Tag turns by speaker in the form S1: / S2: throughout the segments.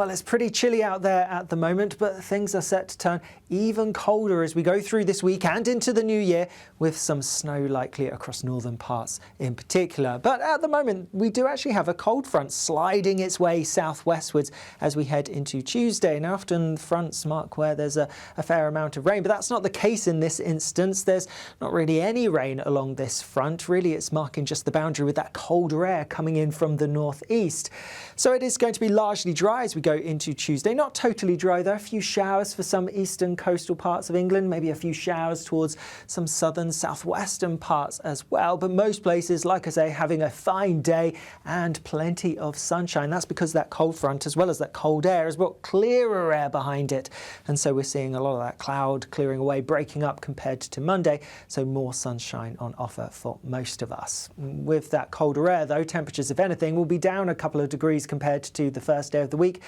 S1: Well, it's pretty chilly out there at the moment, but things are set to turn even colder as we go through this week and into the new year, with some snow likely across northern parts in particular. But at the moment, we do actually have a cold front sliding its way southwestwards as we head into Tuesday. And often fronts mark where there's a fair amount of rain, but that's not the case in this instance. There's not really any rain along this front. Really, it's marking just the boundary with that colder air coming in from the northeast. So it is going to be largely dry as we go into Tuesday. Not totally dry though, a few showers for some eastern coastal parts of England, maybe a few showers towards some southern southwestern parts as well. But most places, like I say, having a fine day and plenty of sunshine. That's because that cold front, as well as that cold air, has brought clearer air behind it. And so we're seeing a lot of that cloud clearing away, breaking up compared to Monday. So more sunshine on offer for most of us. With that colder air though, temperatures, if anything, will be down a couple of degrees compared to the first day of the week.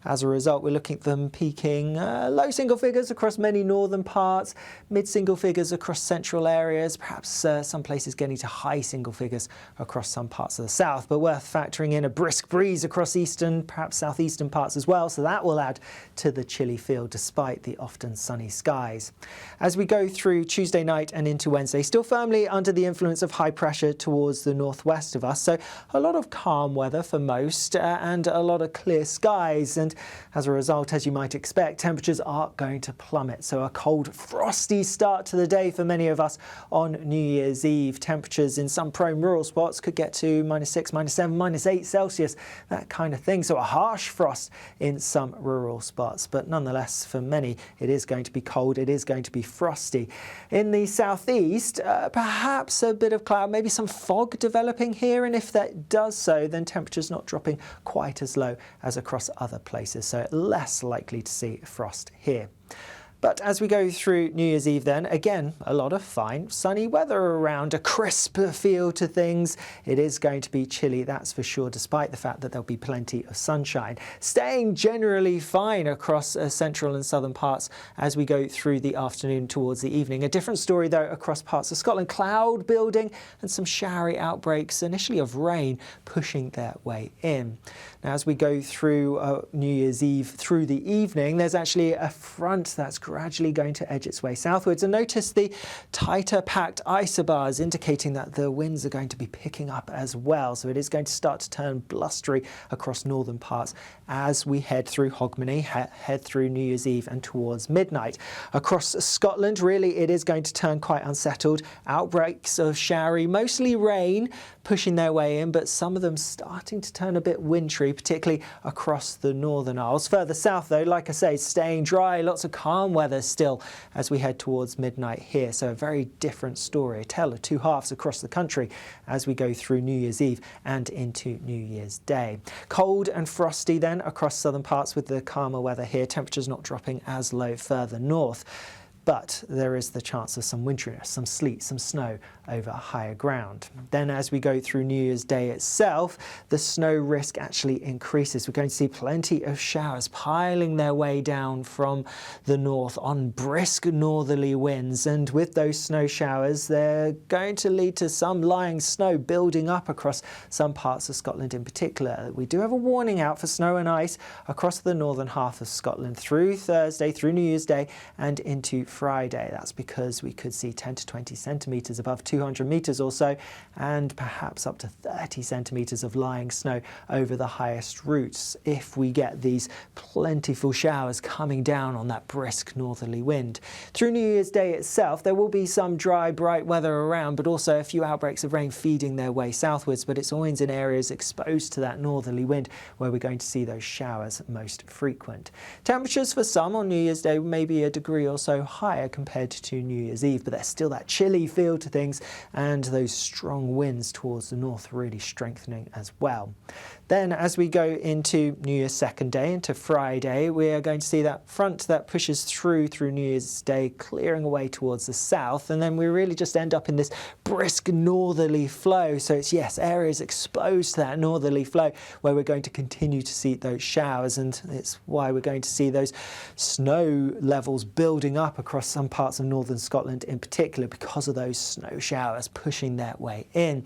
S1: As a result, we're looking at them peaking low single figures across many northern parts, mid single figures across central areas, perhaps some places getting to high single figures across some parts of the south. But worth factoring in a brisk breeze across eastern, perhaps southeastern parts as well, so that will add to the chilly feel despite the often sunny skies. As we go through Tuesday night and into Wednesday, still firmly under the influence of high pressure towards the northwest of us, so a lot of calm weather for most and a lot of clear skies. And as a result, as you might expect, temperatures are going to plummet. So a cold, frosty start to the day for many of us on New Year's Eve. Temperatures in some prone rural spots could get to -6, -7, -8 Celsius, that kind of thing. So a harsh frost in some rural spots. But nonetheless, for many, it is going to be cold. It is going to be frosty. In the southeast, perhaps a bit of cloud, maybe some fog developing here. And if that does so, then temperatures not dropping quite as low as across other places. So less likely to see frost here. But as we go through New Year's Eve then, again, a lot of fine sunny weather around, a crisp feel to things. It is going to be chilly, that's for sure, despite the fact that there'll be plenty of sunshine. Staying generally fine across central and southern parts as we go through the afternoon towards the evening. A different story though across parts of Scotland. Cloud building and some showery outbreaks initially of rain pushing their way in. Now as we go through New Year's Eve through the evening, there's actually a front that's gradually going to edge its way southwards. And notice the tighter packed isobars indicating that the winds are going to be picking up as well. So it is going to start to turn blustery across northern parts as we head through Hogmanay, head through New Year's Eve and towards midnight. Across Scotland, really, it is going to turn quite unsettled. Outbreaks of showery, mostly rain, pushing their way in, but some of them starting to turn a bit wintry, particularly across the Northern Isles. Further south though, like I say, staying dry, lots of calm weather still as we head towards midnight here. So a very different story, a tale of two halves across the country as we go through New Year's Eve and into New Year's Day. Cold and frosty then across southern parts with the calmer weather here. Temperatures not dropping as low further north. But there is the chance of some wintriness, some sleet, some snow over higher ground. Then as we go through New Year's Day itself, the snow risk actually increases. We're going to see plenty of showers piling their way down from the north on brisk northerly winds. And with those snow showers, they're going to lead to some lying snow building up across some parts of Scotland in particular. We do have a warning out for snow and ice across the northern half of Scotland through Thursday, through New Year's Day and into Friday. That's because we could see 10 to 20 centimetres above 200 metres or so, and perhaps up to 30 centimetres of lying snow over the highest routes if we get these plentiful showers coming down on that brisk northerly wind. Through New Year's Day itself, there will be some dry, bright weather around, but also a few outbreaks of rain feeding their way southwards, but it's always in areas exposed to that northerly wind where we're going to see those showers most frequent. Temperatures for some on New Year's Day may be a degree or so higher compared to New Year's Eve, but there's still that chilly feel to things and those strong winds towards the north really strengthening as well. Then as we go into New Year's second day, into Friday, we are going to see that front that pushes through New Year's Day clearing away towards the south, and then we really just end up in this brisk northerly flow. So it's, yes, areas exposed to that northerly flow where we're going to continue to see those showers, and it's why we're going to see those snow levels building up across some parts of northern Scotland in particular because of those snow showers pushing their way in.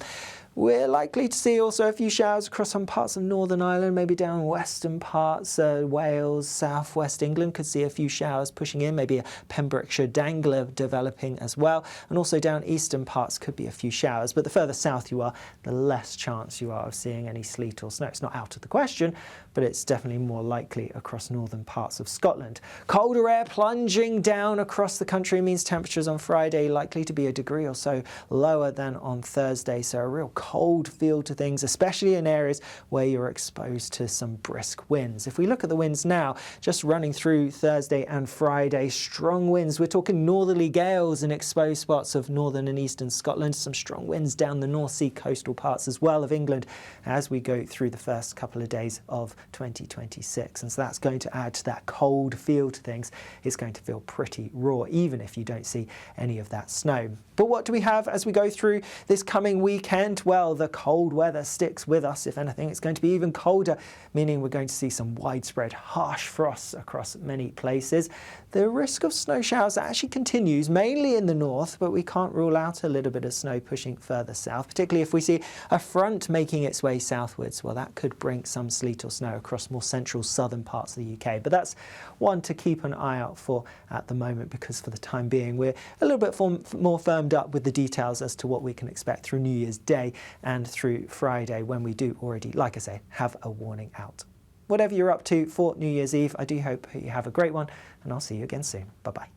S1: We're likely to see also a few showers across some parts of Northern Ireland, maybe down western parts, Wales, southwest England could see a few showers pushing in, maybe a Pembrokeshire dangler developing as well, and also down eastern parts could be a few showers, but the further south you are, the less chance you are of seeing any sleet or snow. It's not out of the question, but it's definitely more likely across northern parts of Scotland. Colder air plunging down across the country means temperatures on Friday likely to be a degree or so lower than on Thursday, so a real cold feel to things, especially in areas where you're exposed to some brisk winds. If we look at the winds now, just running through Thursday and Friday, strong winds. We're talking northerly gales in exposed spots of northern and eastern Scotland, some strong winds down the North Sea coastal parts as well of England as we go through the first couple of days of 2026. And so that's going to add to that cold feel to things. It's going to feel pretty raw, even if you don't see any of that snow. But what do we have as we go through this coming weekend? Well, the cold weather sticks with us. If anything, it's going to be even colder, meaning we're going to see some widespread harsh frosts across many places. The risk of snow showers actually continues, mainly in the north, but we can't rule out a little bit of snow pushing further south, particularly if we see a front making its way southwards. Well, that could bring some sleet or snow across more central southern parts of the UK. But that's one to keep an eye out for at the moment, because for the time being, we're a little bit more firmed up with the details as to what we can expect through New Year's Day and through Friday, when we do already, like I say, have a warning out. Whatever you're up to for New Year's Eve, I do hope you have a great one, and I'll see you again soon. Bye-bye.